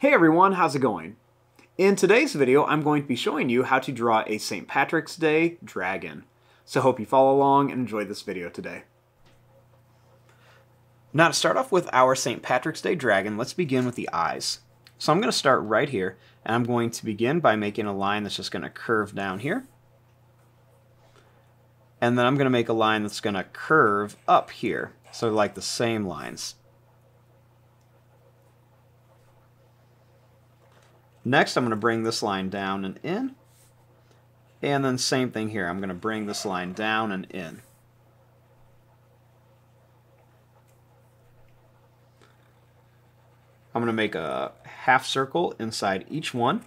Hey everyone, how's it going? In today's video, I'm going to be showing you how to draw a St. Patrick's Day dragon. So hope you follow along and enjoy this video today. Now to start off with our St. Patrick's Day dragon, let's begin with the eyes. So I'm going to start right here, and I'm going to begin by making a line that's just going to curve down here. And then I'm going to make a line that's going to curve up here, so like the same lines. Next, I'm going to bring this line down and in. And then same thing here. I'm going to bring this line down and in. I'm going to make a half circle inside each one.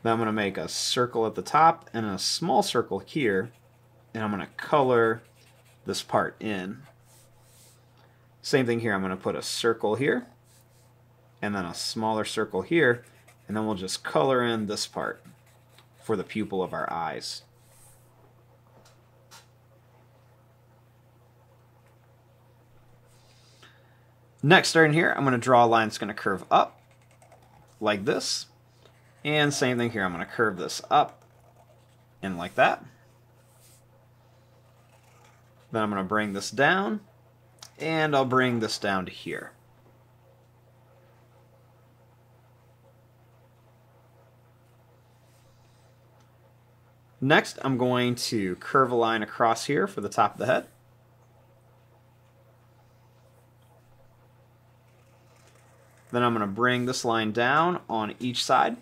Then I'm going to make a circle at the top and a small circle here. And I'm going to color this part in. Same thing here, I'm going to put a circle here, and then a smaller circle here, and then we'll just color in this part for the pupil of our eyes. Next, starting here, I'm going to draw a line that's going to curve up, like this, and same thing here, I'm going to curve this up, and like that. Then I'm going to bring this down, and I'll bring this down to here. Next, I'm going to curve a line across here for the top of the head. Then I'm going to bring this line down on each side.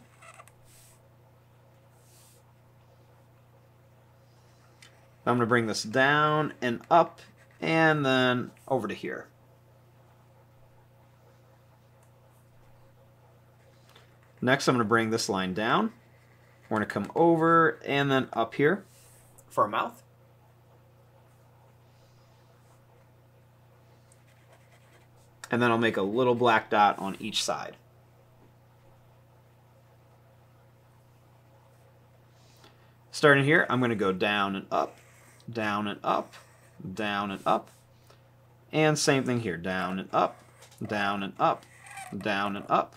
I'm going to bring this down and up and then over to here. Next, I'm going to bring this line down. We're going to come over and then up here for our mouth. And then I'll make a little black dot on each side. Starting here, I'm going to go down and up, down and up, down and up, and same thing here, down and up, down and up, down and up.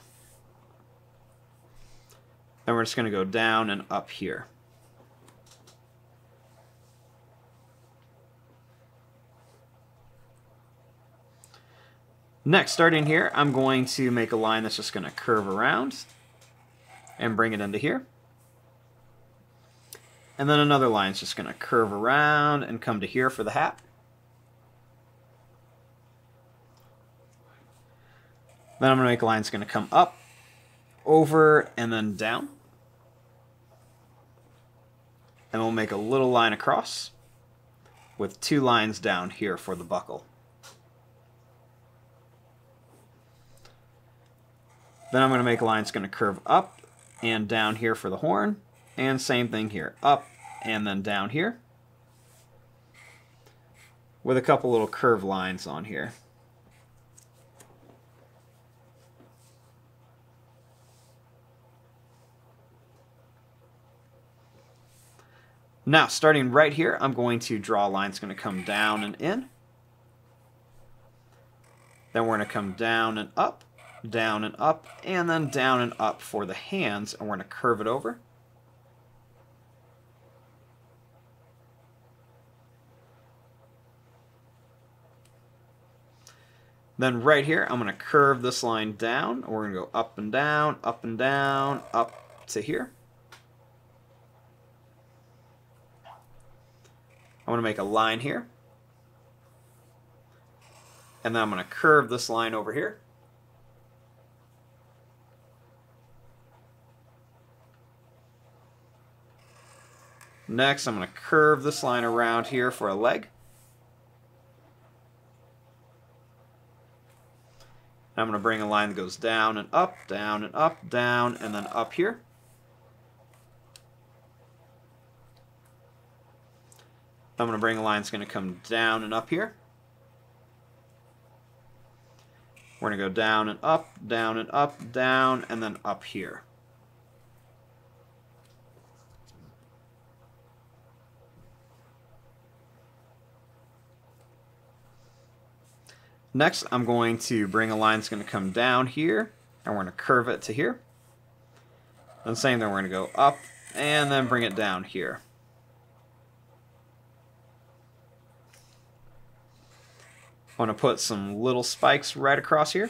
Then we're just going to go down and up here. Next, starting here, I'm going to make a line that's just going to curve around and bring it into here. And then another line is just going to curve around and come to here for the hat. Then I'm going to make a line that's going to come up, over, and then down. And we'll make a little line across with two lines down here for the buckle. Then I'm going to make a line that's going to curve up and down here for the horn. And same thing here, up and then down here. With a couple little curved lines on here. Now, starting right here, I'm going to draw a line that's going to come down and in. Then we're going to come down and up, and then down and up for the hands, and we're going to curve it over. Then right here, I'm going to curve this line down, and we're going to go up and down, up and down, up to here. I'm going to make a line here. And then I'm going to curve this line over here. Next, I'm going to curve this line around here for a leg. I'm going to bring a line that goes down and up, down and up, down, and then up here. I'm going to bring a line that's going to come down and up here. We're going to go down and up, down and up, down, and then up here. Next, I'm going to bring a line that's going to come down here, and we're going to curve it to here. And same thing, we're going to go up, and then bring it down here. I want to put some little spikes right across here.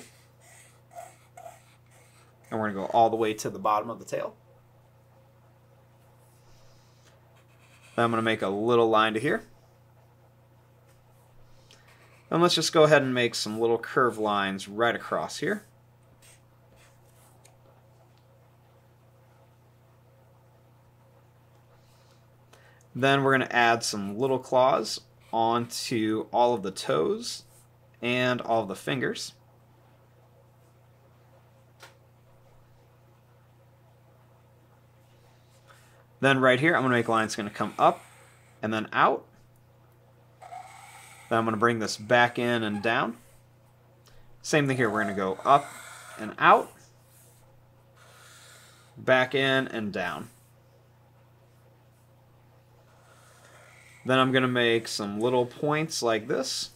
And we're going to go all the way to the bottom of the tail. Then I'm going to make a little line to here. And let's just go ahead and make some little curved lines right across here. Then we're going to add some little claws onto all of the toes and all of the fingers. Then right here, I'm going to make lines going to come up and then out. Then I'm going to bring this back in and down. Same thing here, we're going to go up and out, back in and down. Then I'm going to make some little points like this.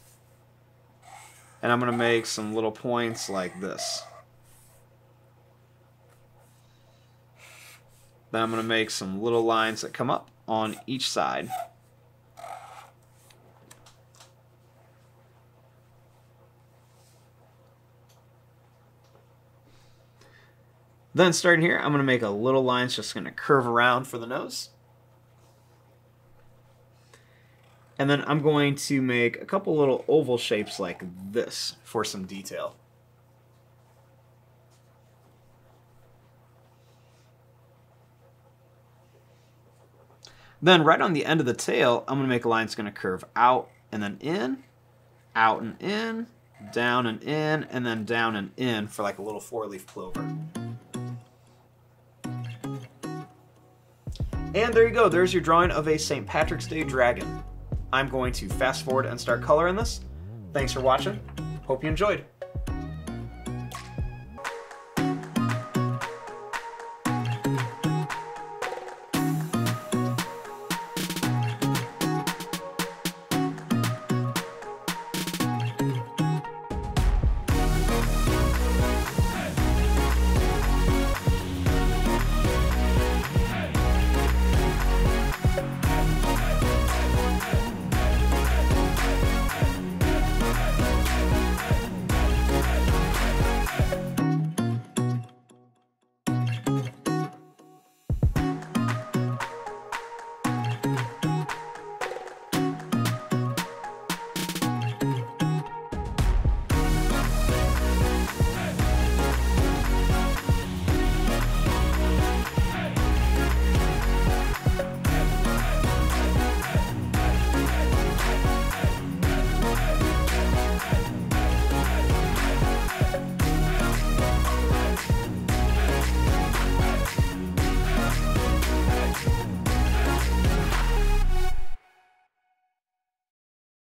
And I'm going to make some little points like this. Then I'm going to make some little lines that come up on each side. Then starting here, I'm going to make a little line that's just going to curve around for the nose. And then I'm going to make a couple little oval shapes like this for some detail. Then right on the end of the tail, I'm going to make a line that's going to curve out and then in, out and in, down and in, and then down and in for like a little 4-leaf clover. And there you go, there's your drawing of a St. Patrick's Day dragon. I'm going to fast forward and start coloring this. Thanks for watching. Hope you enjoyed.